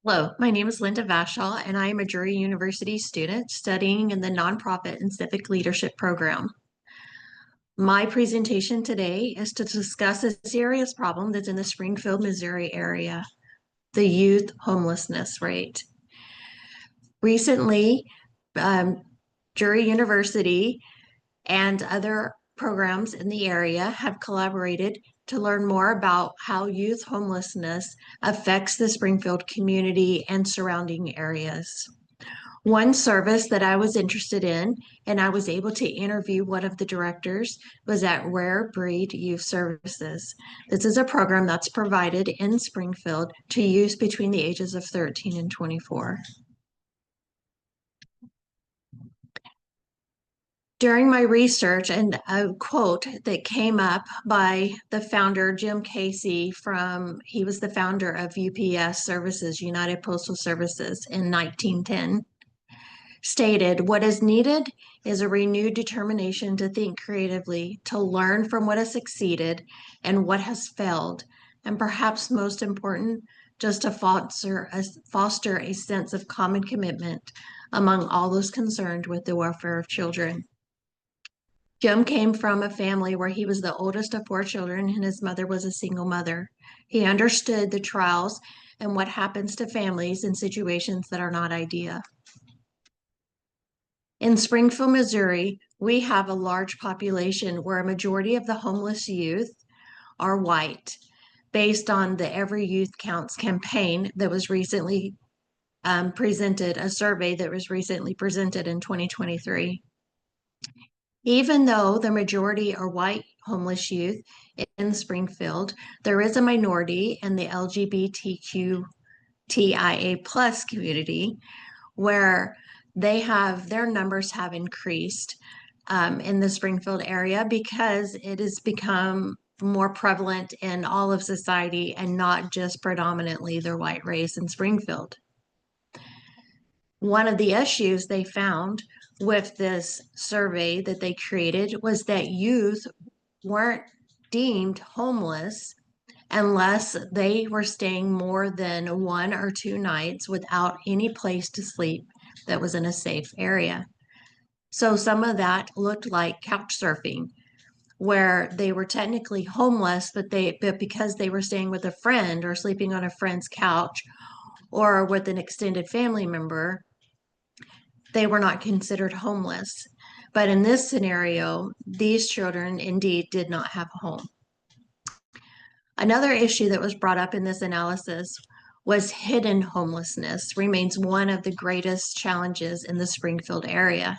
Hello, my name is Linda Vashall, and I am a Drury University student studying in the Nonprofit and Civic Leadership program. My presentation today is to discuss a serious problem that's in the Springfield, Missouri area, the youth homelessness rate. Recently, um, Drury University and other programs in the area have collaborated to learn more about how youth homelessness affects the Springfield community and surrounding areas. One service that I was interested in, and I was able to interview one of the directors, was at Rare Breed Youth Services. This is a program that's provided in Springfield to youth between the ages of 13 and 24. During my research, and a quote that came up by the founder, Jim Casey, he was the founder of UPS Services, United Postal Services, in 1910, stated, "What is needed is a renewed determination to think creatively, to learn from what has succeeded and what has failed, and perhaps most important, just to foster a sense of common commitment among all those concerned with the welfare of children." Jim came from a family where he was the oldest of four children and his mother was a single mother. He understood the trials and what happens to families in situations that are not ideal. In Springfield, Missouri, we have a large population where a majority of the homeless youth are white, based on the Every Youth Counts campaign that was recently presented, a survey that was recently presented in 2023. Even though the majority are white homeless youth in Springfield, there is a minority in the LGBTQTIA plus community where their numbers have increased in the Springfield area because it has become more prevalent in all of society and not just predominantly the white race in Springfield. One of the issues they found with this survey that they created was that youth weren't deemed homeless unless they were staying more than 1 or 2 nights without any place to sleep that was in a safe area. So some of that looked like couch surfing, where they were technically homeless, but because they were staying with a friend or sleeping on a friend's couch or with an extended family member, they were not considered homeless. But in this scenario, these children indeed did not have a home. Another issue that was brought up in this analysis was hidden homelessness remains one of the greatest challenges in the Springfield area.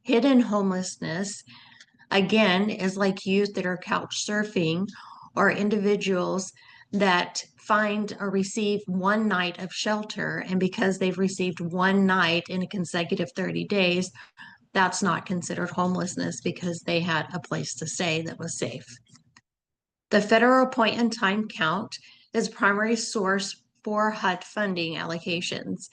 Hidden homelessness, again, is like youth that are couch surfing or individuals that find or receive one night of shelter, and because they've received one night in a consecutive 30 days, that's not considered homelessness because they had a place to stay that was safe. The federal point in time count is primary source for HUD funding allocations.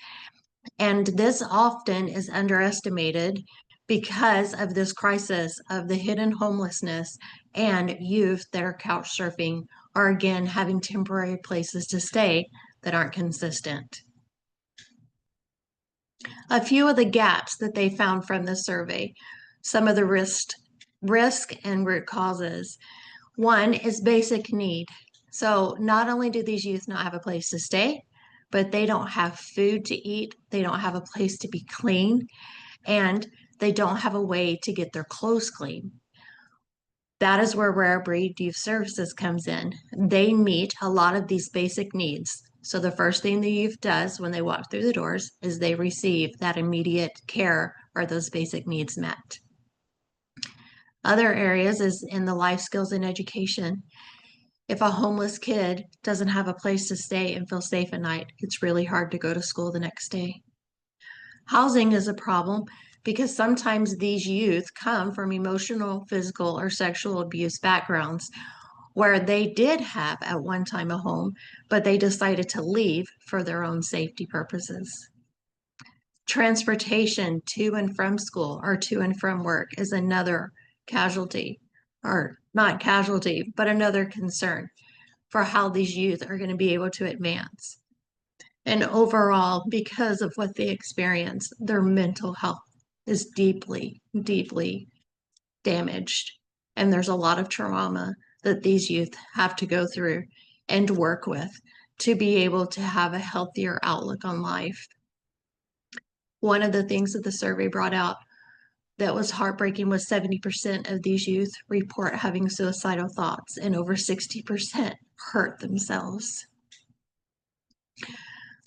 And this often is underestimated because of this crisis of the hidden homelessness and youth that are couch surfing or again having temporary places to stay that aren't consistent. A few of the gaps that they found from the survey, some of the risk and root causes. One is basic need. So not only do these youth not have a place to stay, but they don't have food to eat, they don't have a place to be clean, and they don't have a way to get their clothes clean. That is where Rare Breed Youth Services comes in. They meet a lot of these basic needs. So the first thing the youth does when they walk through the doors is they receive that immediate care or those basic needs met. Other areas is in the life skills and education. If a homeless kid doesn't have a place to stay and feel safe at night, it's really hard to go to school the next day. Housing is a problem because sometimes these youth come from emotional, physical, or sexual abuse backgrounds where they did have at one time a home, but they decided to leave for their own safety purposes. Transportation to and from school or to and from work is another casualty, or not casualty, but another concern for how these youth are going to be able to advance. And overall, because of what they experience, their mental health is deeply, deeply damaged. And there's a lot of trauma that these youth have to go through and work with to be able to have a healthier outlook on life. One of the things that the survey brought out that was heartbreaking was 70% of these youth report having suicidal thoughts, and over 60% hurt themselves.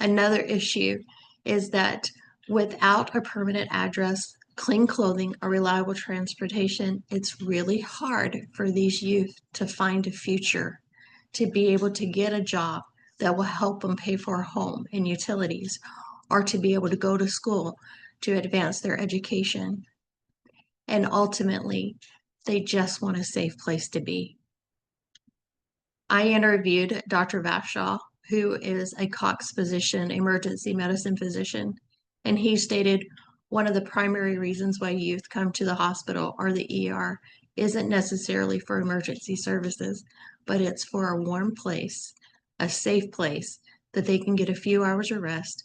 Another issue is that without a permanent address, clean clothing, or reliable transportation, it's really hard for these youth to find a future, to be able to get a job that will help them pay for a home and utilities, or to be able to go to school to advance their education. And ultimately, they just want a safe place to be. I interviewed Dr. Vashal, who is a Cox physician, emergency medicine physician, and he stated one of the primary reasons why youth come to the hospital or the ER isn't necessarily for emergency services, but it's for a warm place, a safe place that they can get a few hours of rest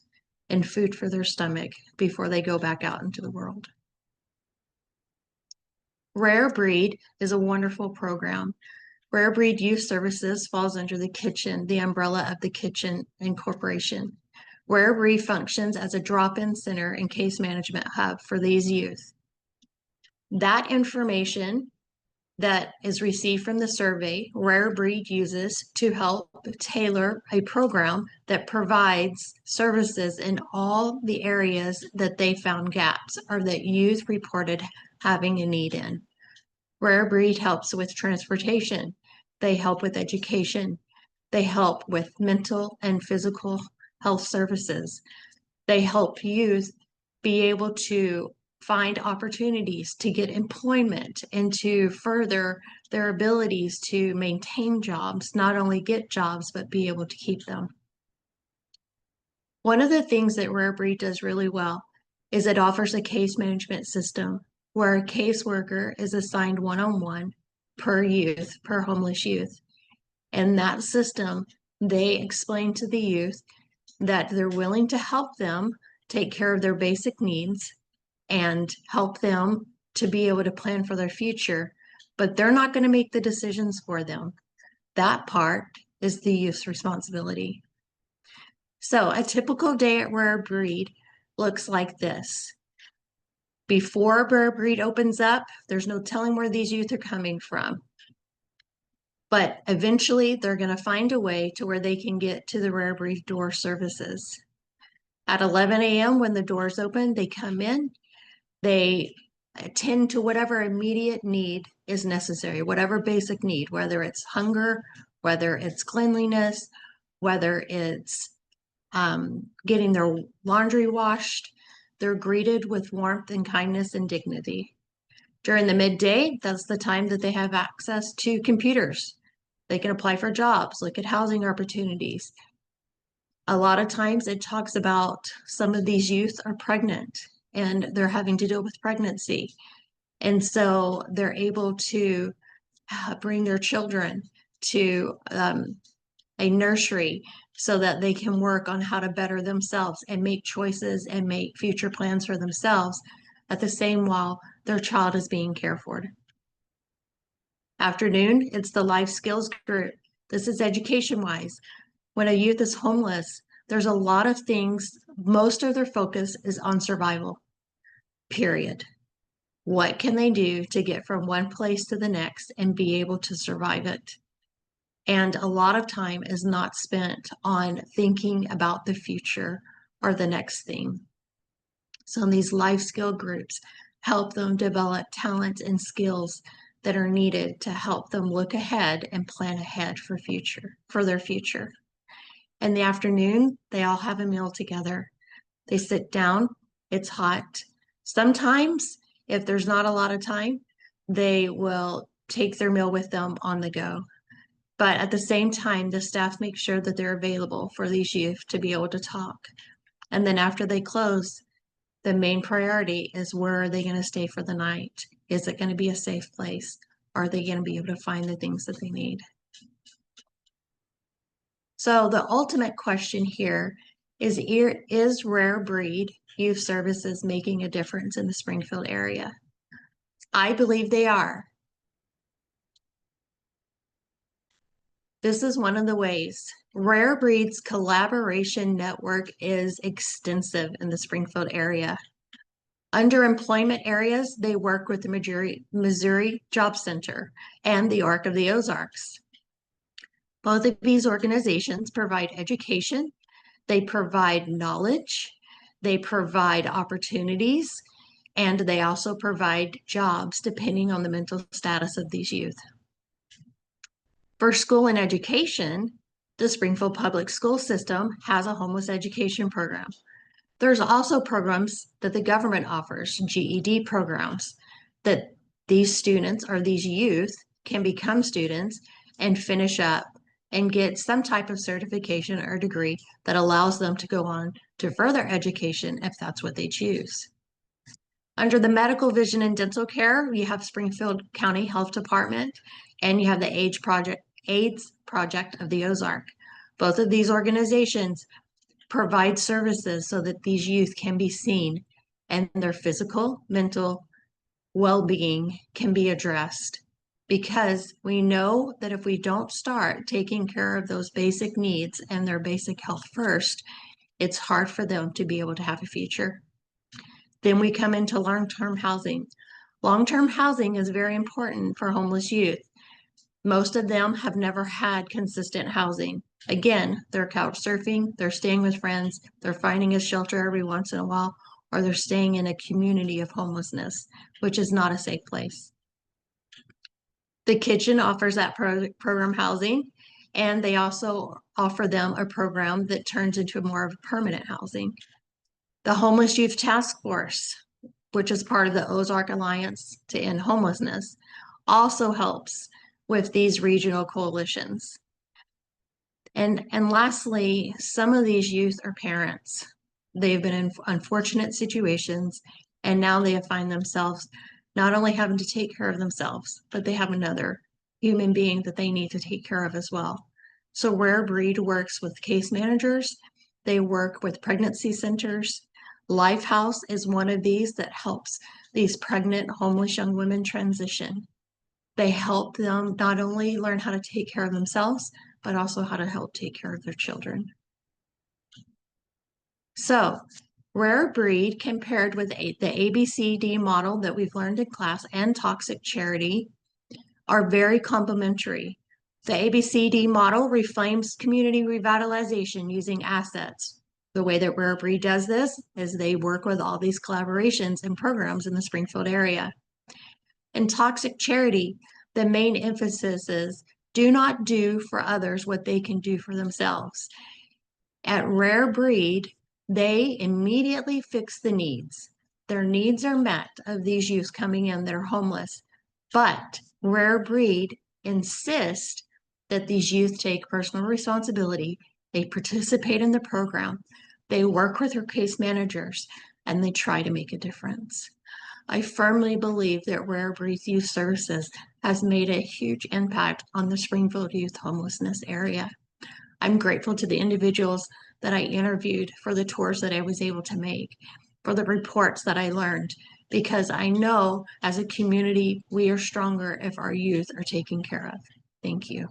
and food for their stomach before they go back out into the world. Rare Breed is a wonderful program. Rare Breed Youth Services falls under the umbrella of the Kitchen Incorporation. Rare Breed functions as a drop-in center and case management hub for these youth. That information that is received from the survey, Rare Breed uses to help tailor a program that provides services in all the areas that they found gaps or that youth reported having a need in. Rare Breed helps with transportation. They help with education. They help with mental and physical health services. They help youth be able to find opportunities to get employment and to further their abilities to maintain jobs, not only get jobs, but be able to keep them. One of the things that Rare Breed does really well is it offers a case management system where a caseworker is assigned one-on-one per youth, per homeless youth. And that system, they explain to the youth that they're willing to help them take care of their basic needs and help them to be able to plan for their future, but they're not going to make the decisions for them. That part is the youth's responsibility. So a typical day at Rare Breed looks like this. Before Rare Breed opens up, there's no telling where these youth are coming from. But eventually they're going to find a way to where they can get to the Rare Breed door services. At 11 a.m. when the doors open, they come in, they attend to whatever immediate need is necessary, whatever basic need, whether it's hunger, whether it's cleanliness, whether it's getting their laundry washed. They're greeted with warmth and kindness and dignity. During the midday, that's the time that they have access to computers. They can apply for jobs, look at housing opportunities. A lot of times it talks about some of these youth are pregnant and they're having to deal with pregnancy. And so they're able to bring their children to a nursery so that they can work on how to better themselves and make choices and make future plans for themselves at the same while their child is being cared for. Afternoon, it's the life skills group. This is education-wise. When a youth is homeless, there's a lot of things, most of their focus is on survival, period. What can they do to get from one place to the next and be able to survive it? And a lot of time is not spent on thinking about the future or the next thing. So in these life skill groups, help them develop talent and skills that are needed to help them look ahead and plan ahead for their future. In the afternoon, they all have a meal together. They sit down, it's hot. Sometimes, if there's not a lot of time, they will take their meal with them on the go. But at the same time, the staff makes sure that they're available for these youth to be able to talk. And then after they close, the main priority is where are they going to stay for the night? Is it going to be a safe place? Are they going to be able to find the things that they need? So the ultimate question here Is Rare Breed Youth Services making a difference in the Springfield area? I believe they are. This is one of the ways. Rare Breed's collaboration network is extensive in the Springfield area. Underemployment areas, they work with the Missouri Job Center and the Arc of the Ozarks. Both of these organizations provide education, they provide knowledge, they provide opportunities, and they also provide jobs depending on the mental status of these youth. For school and education, the Springfield Public School System has a homeless education program. There's also programs that the government offers, GED programs, that these students or these youth can become students and finish up and get some type of certification or degree that allows them to go on to further education if that's what they choose. Under the medical, vision, and dental care, you have Springfield County Health Department and you have the AIDS Project of the Ozark. Both of these organizations provide services so that these youth can be seen and their physical, mental well-being can be addressed. Because we know that if we don't start taking care of those basic needs and their basic health first, it's hard for them to be able to have a future. Then we come into long-term housing. Long-term housing is very important for homeless youth. Most of them have never had consistent housing. Again, they're couch surfing, they're staying with friends, they're finding a shelter every once in a while, or they're staying in a community of homelessness, which is not a safe place. The kitchen offers that program housing, and they also offer them a program that turns into more of permanent housing. The Homeless Youth Task Force, which is part of the Ozark Alliance to End Homelessness, also helps with these regional coalitions. And lastly, some of these youth are parents. They've been in unfortunate situations, and now they find themselves not only having to take care of themselves, but they have another human being that they need to take care of as well. So Rare Breed works with case managers. They work with pregnancy centers. Lifehouse is one of these that helps these pregnant homeless young women transition. They help them not only learn how to take care of themselves, but also how to help take care of their children. So, Rare Breed compared with the ABCD model that we've learned in class and toxic charity are very complementary. The ABCD model reframes community revitalization using assets. The way that Rare Breed does this is they work with all these collaborations and programs in the Springfield area. In toxic charity, the main emphasis is do not do for others what they can do for themselves. At Rare Breed, they immediately fix the needs. Their needs are met of these youths coming in that are homeless, but Rare Breed insists that these youth take personal responsibility. They participate in the program. They work with their case managers, and they try to make a difference. I firmly believe that Rare Breed Youth Services has made a huge impact on the Springfield youth homelessness area. I'm grateful to the individuals that I interviewed for the tours that I was able to make, for the reports that I learned, because I know as a community, we are stronger if our youth are taken care of. Thank you.